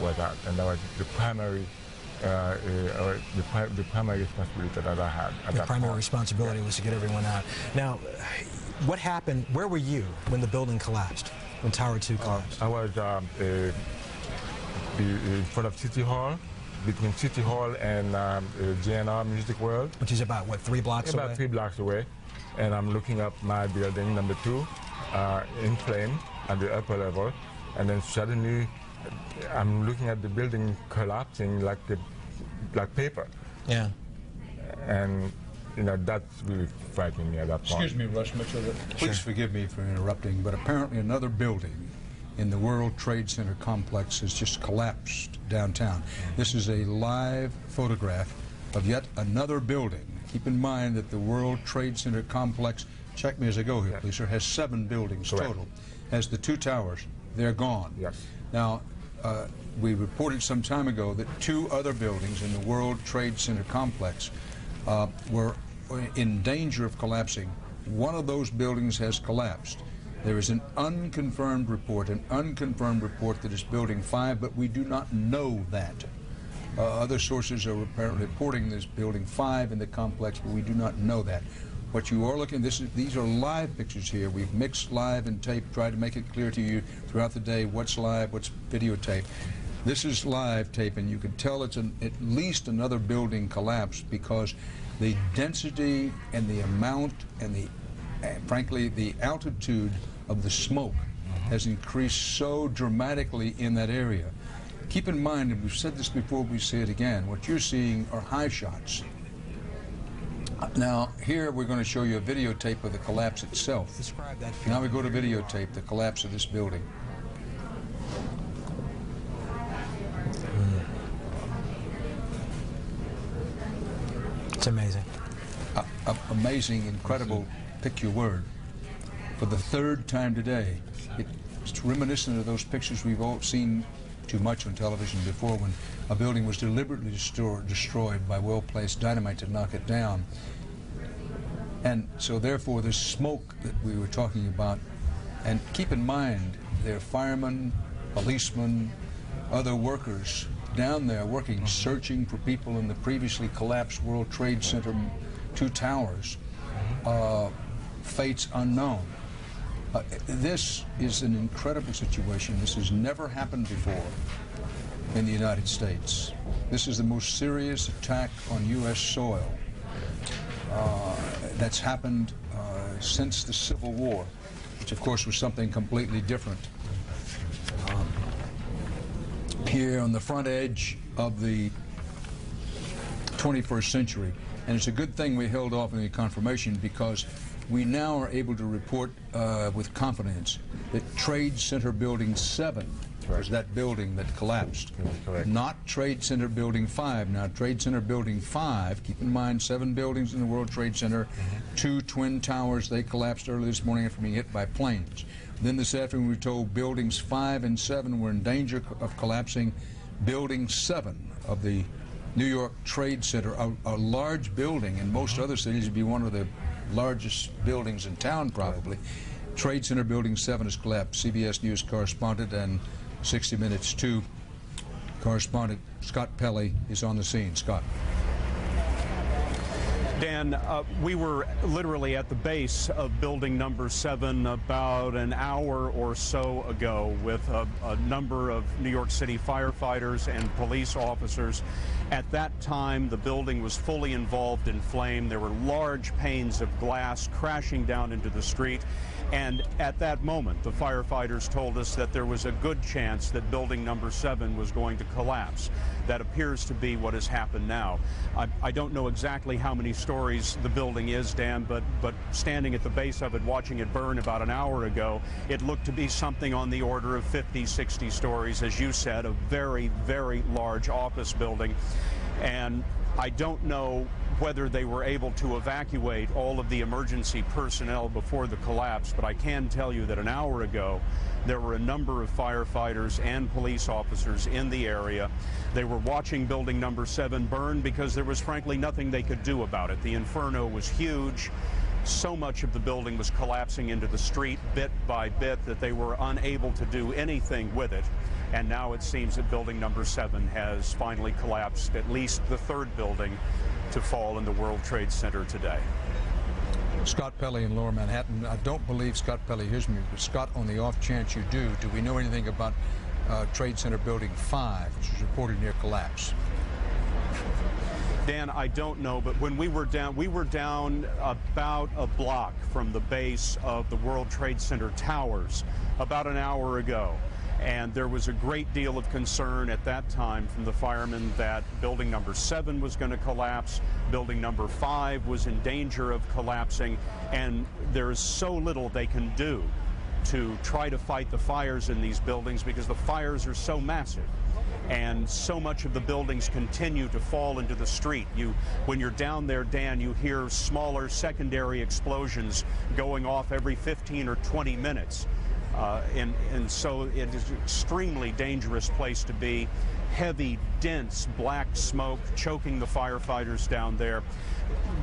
was that, and that was the primary the primary responsibility that I had at the that primary point. responsibility was to get everyone out. Now, what happened? Where were you when the building collapsed? When Tower 2 collapsed? I was in front of City Hall, between City Hall and GNR Music World. Which is about, what, 3 blocks away? About 3 blocks away. And I'm looking up my building, number 2, in flame at the upper level. And then suddenly, I'm looking at the building collapsing like paper. Yeah. And, you know, that's really frightening me at that point. Excuse me, Russ Mitchell. Please Sure. forgive me for interrupting, but apparently another building in the World Trade Center complex has just collapsed downtown. This is a live photograph of yet another building. Keep in mind that the World Trade Center complex, check me as I go here, please, sir, has 7 buildings Correct. total. Has the 2 towers. They're gone. Yes. Now, we reported some time ago that 2 other buildings in the World Trade Center complex were in danger of collapsing. One of those buildings has collapsed. There is an unconfirmed report that it's Building 5, but we do not know that. Other sources are apparently reporting this Building 5 in the complex, but we do not know that. What you are looking, these are live pictures here. We've mixed live and tape, tried to make it clear to you throughout the day what's live, what's videotape. This is live tape, and you can tell it's at least another building collapsed because the density and the amount and frankly, the altitude of the smoke has increased so dramatically in that area. Keep in mind, and we've said this before, we say it again, what you're seeing are high shots. Now, here we're going to show you a videotape of the collapse itself. Describe that. Now we go to videotape, the collapse of this building. It's amazing. Amazing, incredible, pick your word. For the 3rd time today, it's reminiscent of those pictures we've all seen too much on television before when a building was deliberately destroyed by well-placed dynamite to knock it down. And so therefore this smoke that we were talking about, and keep in mind there are firemen, policemen, other workers down there working, searching for people in the previously collapsed World Trade Center 2 towers, fates unknown. This is an incredible situation. This has never happened before in the United States. This is the most serious attack on U.S. soil that's happened since the Civil War, which of course was something completely different. Here on the front edge of the 21st century, and it's a good thing we held off on the confirmation because we now are able to report with confidence that Trade Center Building 7 was that building that collapsed. Not Trade Center Building 5. Now, Trade Center Building 5, keep in mind 7 buildings in the World Trade Center, 2 twin towers, they collapsed early this morning after being hit by planes. Then this afternoon we were told buildings 5 and 7 were in danger of collapsing. Building 7 of the New York Trade Center, a large building, in most other cities would be one of the largest buildings in town probably. Trade Center Building 7 has collapsed. CBS News correspondent and 60 Minutes 2 correspondent Scott Pelley is on the scene. Scott. Dan, we were literally at the base of building number 7 about an hour or so ago with a number of New York City firefighters and police officers. At that time, the building was fully involved in flame. There were large panes of glass crashing down into the street. And at that moment, the firefighters told us that there was a good chance that building number 7 was going to collapse. That appears to be what has happened now. I don't know exactly how many stories the building is, Dan, but standing at the base of it, watching it burn about an hour ago, it looked to be something on the order of 50, 60 stories, as you said, a very, very large office building. And I don't know whether they were able to evacuate all of the emergency personnel before the collapse, but I can tell you that an hour ago, there were a number of firefighters and police officers in the area. They were watching building number 7 burn because there was frankly nothing they could do about it. The inferno was huge. So much of the building was collapsing into the street bit by bit that they were unable to do anything with it. and now it seems that building number 7 has finally collapsed, at least the third building to fall in the World Trade Center today. Scott Pelley in Lower Manhattan. I don't believe Scott Pelley hears me, but Scott, on the off chance you do we know anything about Trade Center Building 5, which is reported near collapse? Dan, I don't know, but when we were down about a block from the base of the World Trade Center towers about an hour ago. And there was a great deal of concern at that time from the firemen that building number 7 was going to collapse, building number 5 was in danger of collapsing, and there is so little they can do to try to fight the fires in these buildings because the fires are so massive. And so much of the buildings continue to fall into the street. When you're down there, Dan, you hear smaller secondary explosions going off every 15 or 20 minutes. And so it is an extremely dangerous place to be. Heavy, dense, black smoke choking the firefighters down there.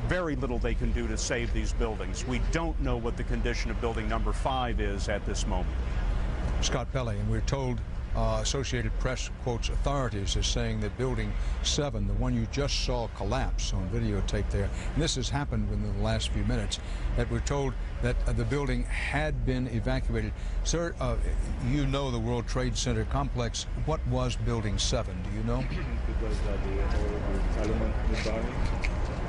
Very little they can do to save these buildings. We don't know what the condition of building number 5 is at this moment. Scott Pelley, and we're told Associated Press quotes authorities as saying that building 7, the one you just saw collapse on videotape there, and this has happened within the last few minutes, that we're told that the building had been evacuated. Sir, you know the World Trade Center complex. What was building 7? Do you know? It was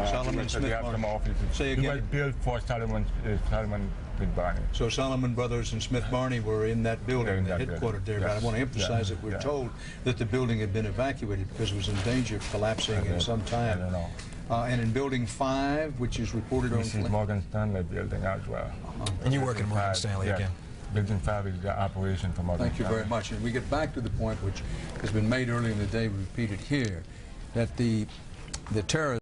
Solomon Smith Barney. Say again. It was built for Solomon Smith Barney. So Solomon Brothers and Smith Barney were in that building, headquartered there. But I want to emphasize that we're told that the building had been evacuated because it was in danger of collapsing in some time. I don't know. And in building 5, which is reported on... This is Morgan Stanley building as well. And you work in Morgan Stanley again. Building 5 is the operation for Morgan Thank you very much. And we get back to the point which has been made earlier in the day, repeated here, that the terrorists